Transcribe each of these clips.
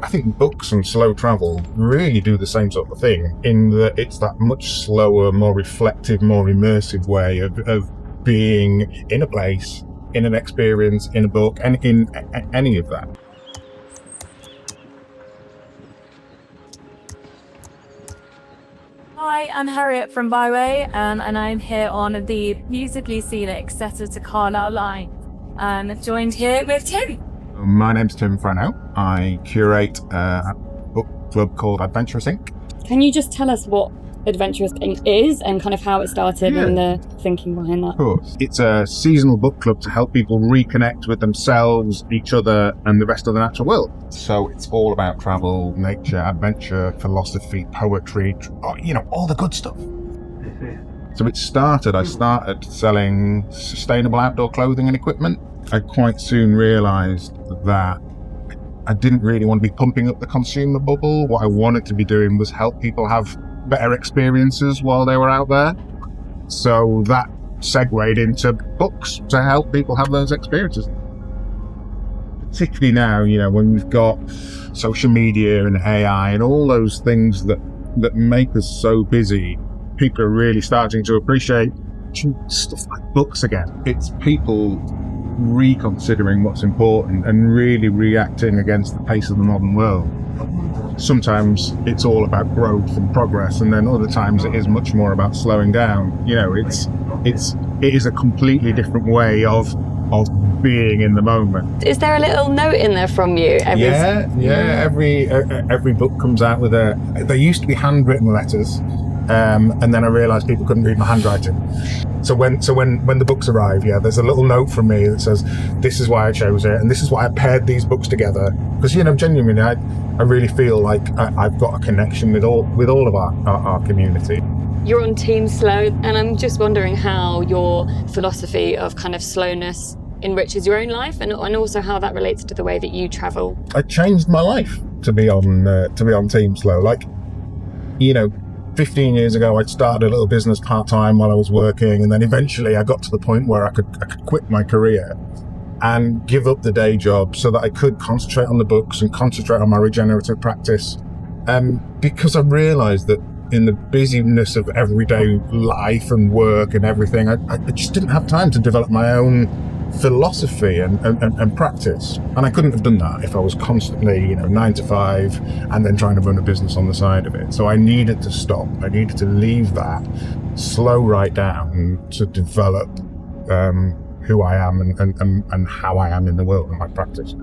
I think books and slow travel really do the same sort of thing, in that it's that much slower, more reflective, more immersive way of being in a place, in an experience, in a book, and in any of that. Hi, I'm Harriet from Byway, and I'm here on the beautifully scenic Sade to Carlisle line, and joined here with Tim. My name's Tim Frenneaux. I curate a book club called Adventurous Ink. Can you just tell us what Adventurous Ink is and kind of how it started and the thinking behind that? Of course. It's a seasonal book club to help people reconnect with themselves, each other, and the rest of the natural world. So it's all about travel, nature, adventure, philosophy, poetry, all the good stuff. So I started selling sustainable outdoor clothing and equipment. I quite soon realised that I didn't really want to be pumping up the consumer bubble. What I wanted to be doing was help people have better experiences while they were out there. So that segued into books to help people have those experiences. Particularly now, when we've got social media and AI and all those things that make us so busy, people are really starting to appreciate stuff like books again. It's people reconsidering what's important and really reacting against the pace of the modern world. Sometimes it's all about growth and progress, and then other times it is much more about slowing down. It is a completely different way of being in the moment. Is there a little note in there from you? Every book comes out with there used to be handwritten letters, and then I realised people couldn't read my handwriting. So when the books arrive, there's a little note from me that says, this is why I chose it, and this is why I paired these books together. Because, genuinely, I really feel like I've got a connection with all of our community. You're on Team Slow, and I'm just wondering how your philosophy of kind of slowness enriches your own life, and also how that relates to the way that you travel. I changed my life to be on Team Slow. 15 years ago, I'd started a little business part-time while I was working, and then eventually I got to the point where I could quit my career and give up the day job so that I could concentrate on the books and concentrate on my regenerative practice. Because I realised that in the busyness of everyday life and work and everything, I just didn't have time to develop my own philosophy and practice. And I couldn't have done that if I was constantly 9 to 5 and then trying to run a business on the side of it. So I needed to stop. I needed to leave that, slow right down to develop who I am and how I am in the world and my practice.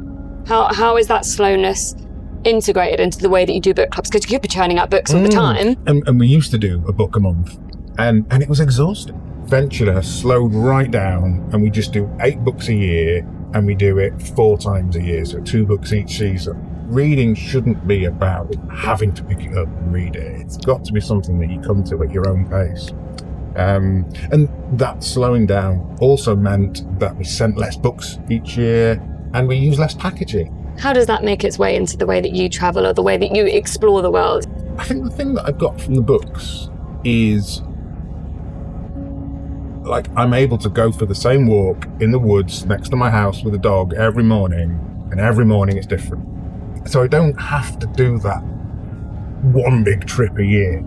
How is that slowness integrated into the way that you do book clubs? Because you could be churning out books all the time. And we used to do a book a month, and it was exhausting. Eventually I slowed right down, and we just do 8 books a year, and we do it 4 times a year, so 2 books each season. Reading shouldn't be about having to pick it up and read it. It's got to be something that you come to at your own pace. And that slowing down also meant that we sent less books each year, and we use less packaging. How does that make its way into the way that you travel or the way that you explore the world? I think the thing that I've got from the books is I'm able to go for the same walk in the woods next to my house with a dog every morning, and every morning it's different. So I don't have to do that one big trip a year.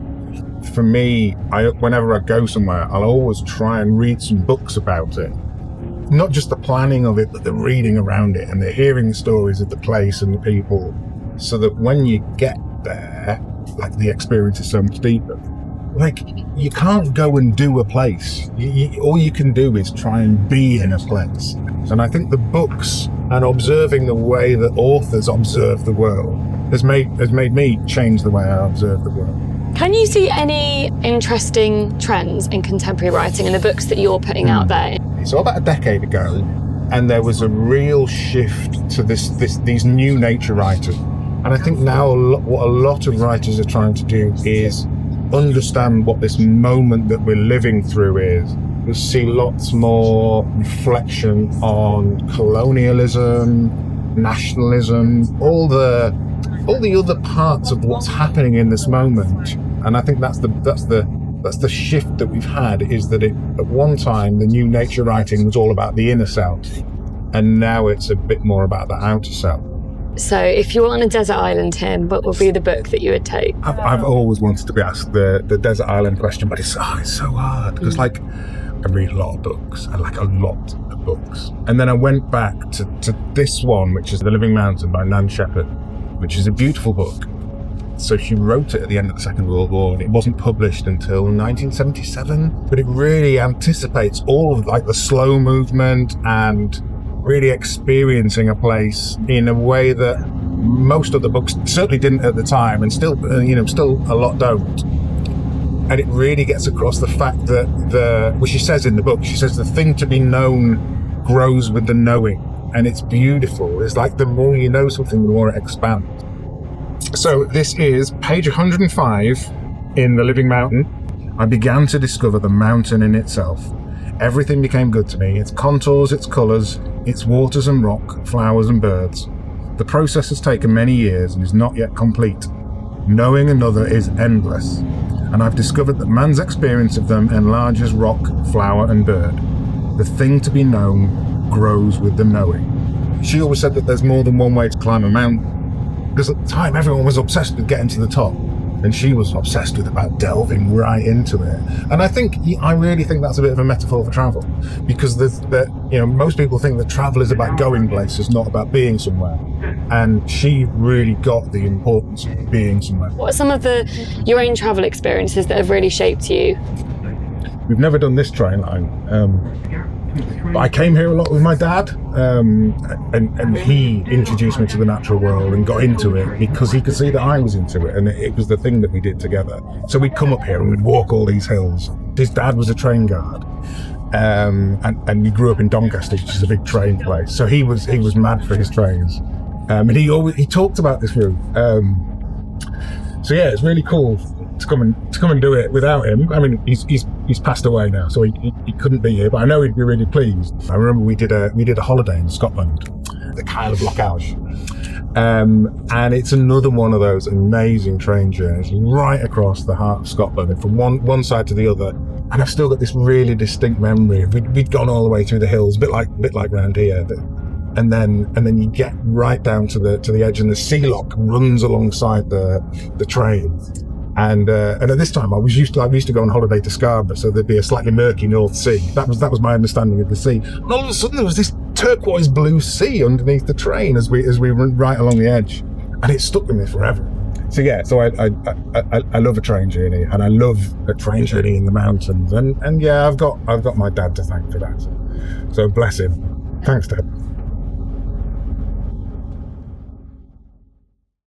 For me, whenever I go somewhere, I'll always try and read some books about it. Not just the planning of it, but the reading around it and the hearing the stories of the place and the people, so that when you get there, the experience is so much deeper. You can't go and do a place. All you can do is try and be in a place. And I think the books and observing the way that authors observe the world has made me change the way I observe the world. Can you see any interesting trends in contemporary writing in the books that you're putting out there? So about a decade ago, and there was a real shift to these new nature writers. And I think now what a lot of writers are trying to do is understand what this moment that we're living through is. You'll see lots more reflection on colonialism, nationalism, all the other parts of what's happening in this moment. And I think that's the shift that we've had, is that at one time the new nature writing was all about the inner self, and now it's a bit more about the outer self. So if you were on a desert island, Tim, what would be the book that you would take? I've always wanted to be asked the desert island question, but it's so hard because I read a lot of books. I like a lot of books. And then I went back to this one, which is The Living Mountain by Nan Shepherd, which is a beautiful book. So she wrote it at the end of the Second World War, and it wasn't published until 1977, but it really anticipates all of the slow movement and really experiencing a place in a way that most other books certainly didn't at the time, and still a lot don't. And it really gets across the fact that which she says in the book, she says the thing to be known grows with the knowing, and it's beautiful. It's like the more you know something, the more it expands. So this is page 105 in The Living Mountain. I began to discover the mountain in itself. Everything became good to me, its contours, its colours, its waters and rock, flowers and birds. The process has taken many years and is not yet complete. Knowing another is endless, and I've discovered that man's experience of them enlarges rock, flower and bird. The thing to be known grows with the knowing. She always said that there's more than one way to climb a mountain, because at the time everyone was obsessed with getting to the top. And she was obsessed with about delving right into it. And I really think that's a bit of a metaphor for travel, because most people think that travel is about going places, not about being somewhere. And she really got the importance of being somewhere. What are some of your own travel experiences that have really shaped you? We've never done this train line. But I came here a lot with my dad, and he introduced me to the natural world and got into it because he could see that I was into it, and it was the thing that we did together. So we'd come up here and we'd walk all these hills. His dad was a train guard, and we grew up in Doncaster, which is a big train place. So he was mad for his trains, and he talked about this route. So yeah, it's really cool to come and do it without him. I mean, he's passed away now, so he couldn't be here, but I know he'd be really pleased. I remember we did a holiday in Scotland, the Carlisle of Lochauge, and it's another one of those amazing train journeys right across the heart of Scotland, from one side to the other. And I've still got this really distinct memory. We'd gone all the way through the hills, a bit like round here. And then you get right down to the edge, and the sea lock runs alongside the train. And at this time, we used to go on holiday to Scarborough, so there'd be a slightly murky North Sea. That was my understanding of the sea. And all of a sudden, there was this turquoise blue sea underneath the train as we went right along the edge, and it stuck with me forever. So yeah, I love a train journey, and I love a train journey in the mountains. And yeah, I've got my dad to thank for that. So bless him. Thanks, Dad.